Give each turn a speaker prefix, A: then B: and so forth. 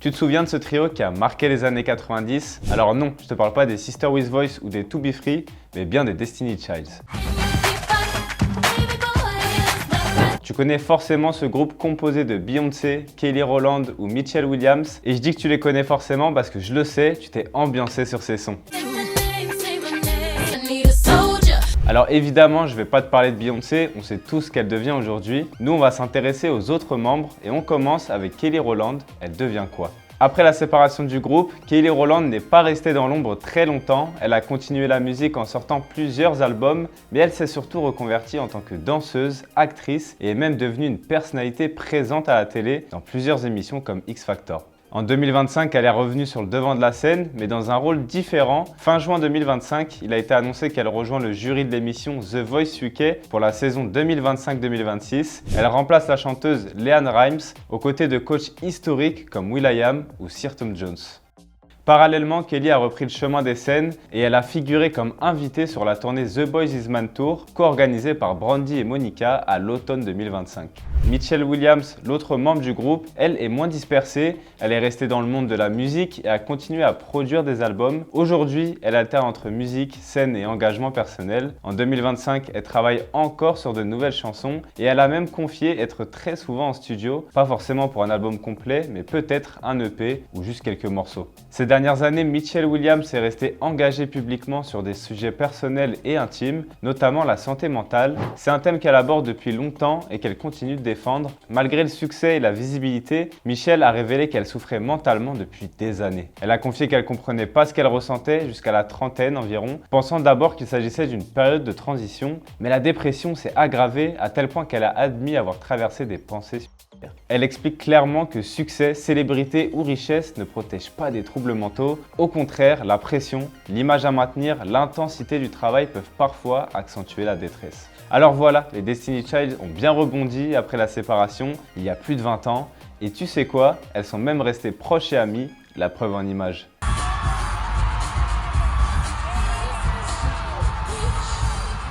A: Tu te souviens de ce trio qui a marqué les années 90? Alors non, je te parle pas des Sisters with Voice ou des To Be Free, mais bien des Destiny's Child. Tu connais forcément ce groupe composé de Beyoncé, Kelly Rowland ou Michelle Williams, et je dis que tu les connais forcément parce que je le sais, tu t'es ambiancé sur ces sons. Alors évidemment, je vais pas te parler de Beyoncé, on sait tous ce qu'elle devient aujourd'hui. Nous, on va s'intéresser aux autres membres et on commence avec Kelly Rowland. Elle devient quoi? Après la séparation du groupe, Kelly Rowland n'est pas restée dans l'ombre très longtemps. Elle a continué la musique en sortant plusieurs albums, mais elle s'est surtout reconvertie en tant que danseuse, actrice et est même devenue une personnalité présente à la télé dans plusieurs émissions comme X Factor. En 2025, elle est revenue sur le devant de la scène, mais dans un rôle différent. Fin juin 2025, il a été annoncé qu'elle rejoint le jury de l'émission The Voice UK pour la saison 2025-2026. Elle remplace la chanteuse LeAnn Rimes aux côtés de coachs historiques comme will.i.am ou Sir Tom Jones. Parallèlement, Kelly a repris le chemin des scènes et elle a figuré comme invitée sur la tournée The Boys Is Man Tour, co-organisée par Brandy et Monica à l'automne 2025. Michelle Williams, l'autre membre du groupe, elle est moins dispersée, elle est restée dans le monde de la musique et a continué à produire des albums. Aujourd'hui, elle alterne entre musique, scène et engagement personnel. En 2025, elle travaille encore sur de nouvelles chansons et elle a même confié être très souvent en studio, pas forcément pour un album complet, mais peut-être un EP ou juste quelques morceaux. Ces dernières années, Michelle Williams est restée engagée publiquement sur des sujets personnels et intimes, notamment la santé mentale. C'est un thème qu'elle aborde depuis longtemps et qu'elle continue de défendre. Malgré le succès et la visibilité, Michelle a révélé qu'elle souffrait mentalement depuis des années. Elle a confié qu'elle comprenait pas ce qu'elle ressentait jusqu'à la trentaine environ, pensant d'abord qu'il s'agissait d'une période de transition, mais la dépression s'est aggravée à tel point qu'elle a admis avoir traversé des pensées suicidaires. Elle explique clairement que succès, célébrité ou richesse ne protègent pas des troubles mentaux. Au contraire, la pression, l'image à maintenir, l'intensité du travail peuvent parfois accentuer la détresse. Alors voilà, les Destiny's Child ont bien rebondi après la séparation, il y a plus de 20 ans. Et tu sais quoi? Elles sont même restées proches et amies, la preuve en images.